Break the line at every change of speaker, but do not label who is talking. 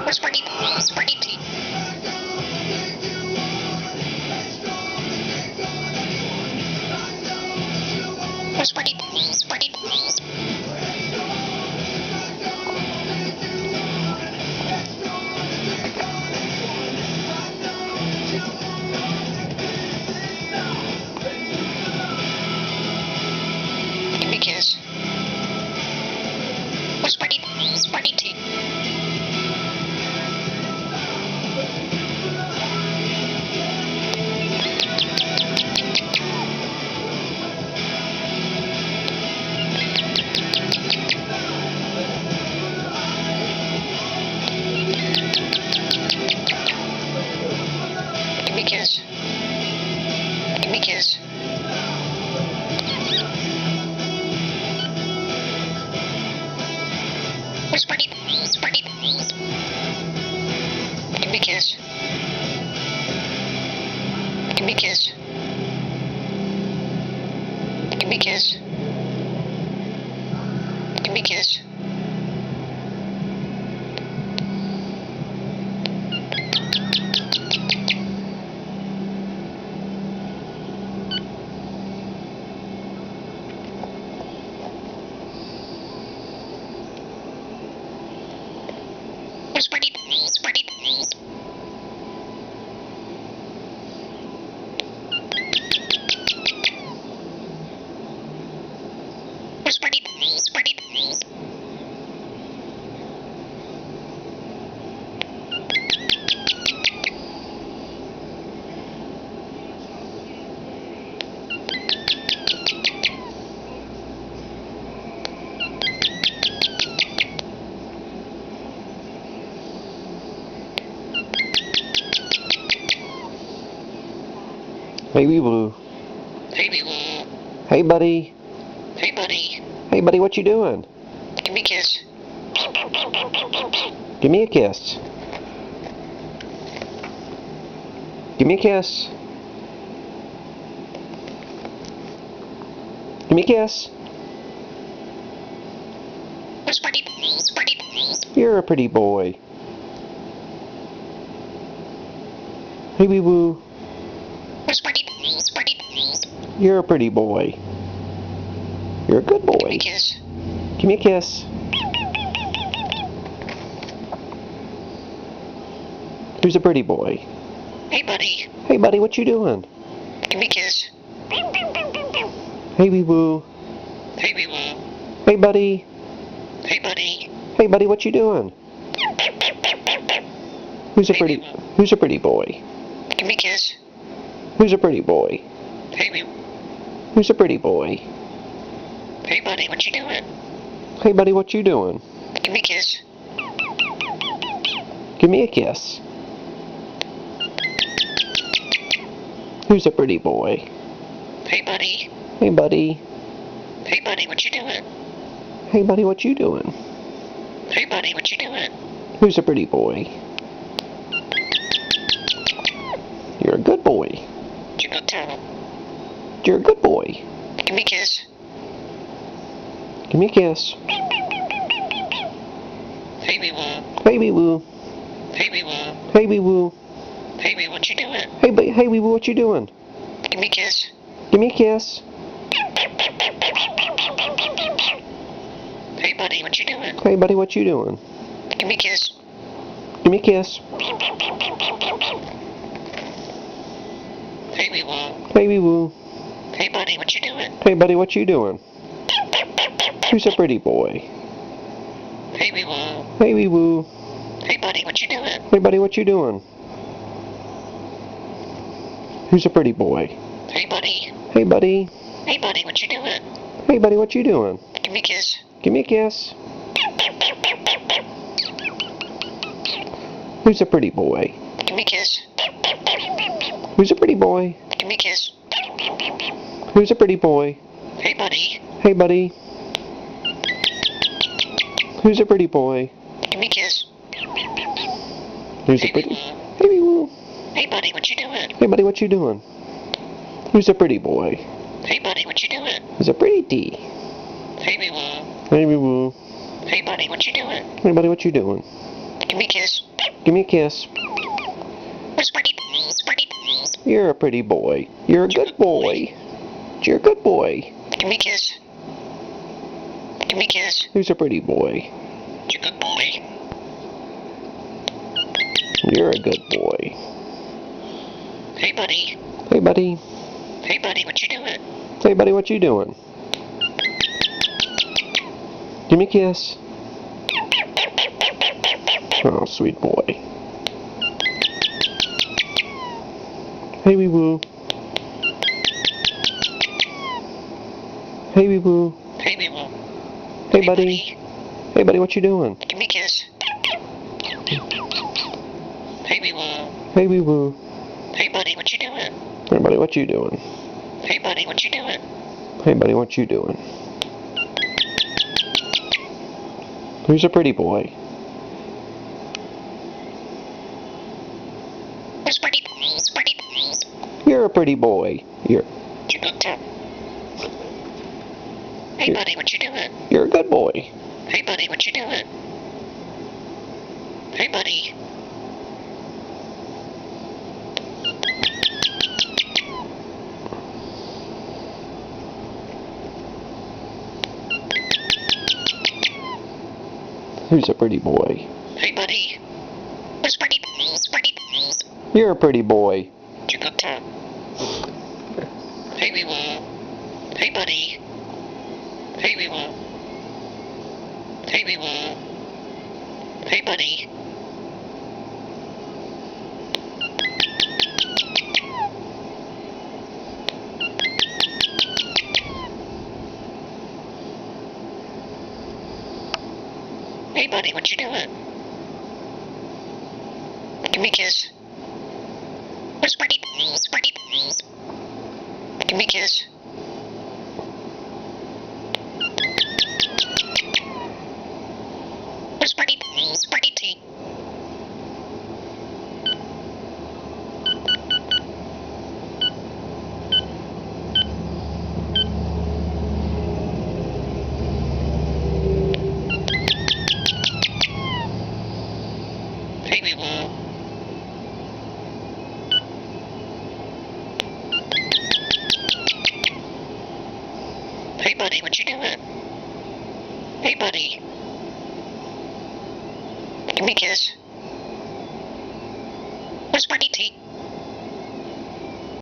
Whisperty, whisperty tea. Whisperty, whisperty tea. Give me a kiss. Whisperty, whisperty tea. Give me a kiss. Give me a kiss. Whisperty, whisperty. Give me a kiss. Give me a kiss. Give me a kiss. Give me a kiss. Whisperty, whisperty. Whisperty, whisperty.
Hey, WeeWoo.
Hey, WeeWoo.
Hey, buddy.
Hey, buddy.
Hey, buddy, what you doing?
Give me a kiss.
Give me a kiss. Give me a kiss. Give me a kiss.
Whisperty, whisperty.
You're a pretty boy. Hey, WeeWoo.
Whisperty, whisperty.
You're a pretty boy. You're a good
Give me
boy.
a kiss.
Give me a kiss. Who's a pretty boy?
Hey, buddy.
Hey, buddy, what you doing?
Give me a kiss.
Hey, WeeWoo.
Hey, WeeWoo.
Hey, buddy.
Hey, buddy.
Hey, buddy, what you doing? Who's a
Hey,
pretty
WeeWoo.
Who's a pretty boy?
Give me a kiss.
Who's a pretty boy?
Hey, WeeWoo.
Who's a pretty boy?
Hey, buddy, what you doing?
Hey, buddy, what you doing?
Give me a kiss.
Give me a kiss. Who's a pretty boy?
Hey, buddy.
Hey, buddy.
Hey, buddy, what you doing?
Hey, buddy, what you doing?
Hey, buddy, what you doing?
Who's a pretty boy? You're a good boy.
You go tell.
You're a good boy.
Give me a kiss.
Give me a kiss.
Hey, WeeWoo.
Hey, WeeWoo.
Hey, WeeWoo.
Hey, WeeWoo.
Hey, WeeWoo, what you doing?
Hey, hey, WeeWoo, what you doing?
Give me a kiss.
Give me a kiss.
Hey, buddy, what you doing?
Hey, buddy, what you doing?
Give me a kiss.
Give me a kiss.
Hey, WeeWoo.
Hey, WeeWoo.
Hey, buddy, what you doing?
Hey, buddy, what you doing? Who's a pretty boy?
Hey, WeeWoo.
Hey, WeeWoo.
Hey, buddy, what you doing?
Hey, buddy, what you doing? Who's a pretty boy?
Hey, buddy.
Hey, buddy.
Hey, buddy, what you doing?
Hey, buddy, what you doing?
Give me a kiss.
Give me a kiss. Who's a pretty boy?
Give me a kiss.
Who's a pretty boy?
Give me a kiss.
Who's a pretty boy?
Hey, buddy.
Hey, buddy. Who's a pretty boy?
Give me a kiss.
Who's a
Hey,
pretty...
WeeWoo.
Hey, WeeWoo.
Hey, buddy, what you doing?
Hey, buddy, what you doing? Who's a pretty boy?
Hey, buddy, what you doing?
Who's a pretty D?
Hey, WeeWoo.
Hey, WeeWoo.
Hey, buddy, what you doing?
Hey, buddy, what you doing?
Give me a kiss.
Give me a kiss.
Where's Buddy? Buddy?
You're a pretty boy. You're a good boy. You're a good boy.
Give me a kiss. Give me a kiss.
Who's a pretty boy?
You're a good boy.
You're a good boy.
Hey, buddy.
Hey, buddy.
Hey, buddy, what you doing?
Hey, buddy, what you doing? Give me a kiss. Oh, sweet boy. Hey, Wee-Woo. Hey, Wee-Woo.
Hey, Wee-Woo.
Hey, buddy. Hey, buddy, what you doing?
Give me a kiss. Hey, Wee-Woo.
Hey, Wee-Woo.
Hey, buddy, what you doing?
Hey, buddy, what you doing?
Hey, buddy, what you doing?
Hey, buddy, what you doing? Who's a pretty boy?
Where's Buddy? Buddy?
You're a pretty boy.
You're good too. Hey, buddy, what you doing?
You're a good boy.
Hey, buddy, what you doing? Hey, buddy.
Who's a pretty boy?
Hey, buddy. Where's Buddy? Buddy?
You're a pretty boy.
You're good too. Hey, Wee-Woo. Hey, buddy. Hey, Wee-Woo. Hey, Wee-Woo. Hey, buddy. Hey, buddy, what you doing? Give me a kiss. Where's Buddy? Buddy? Give me a kiss. Where's Buddy? Buddy T. Hey, Wee-Woo. Hey, buddy, what you doing? Hey, buddy. Give me a kiss. Where's Buddy T?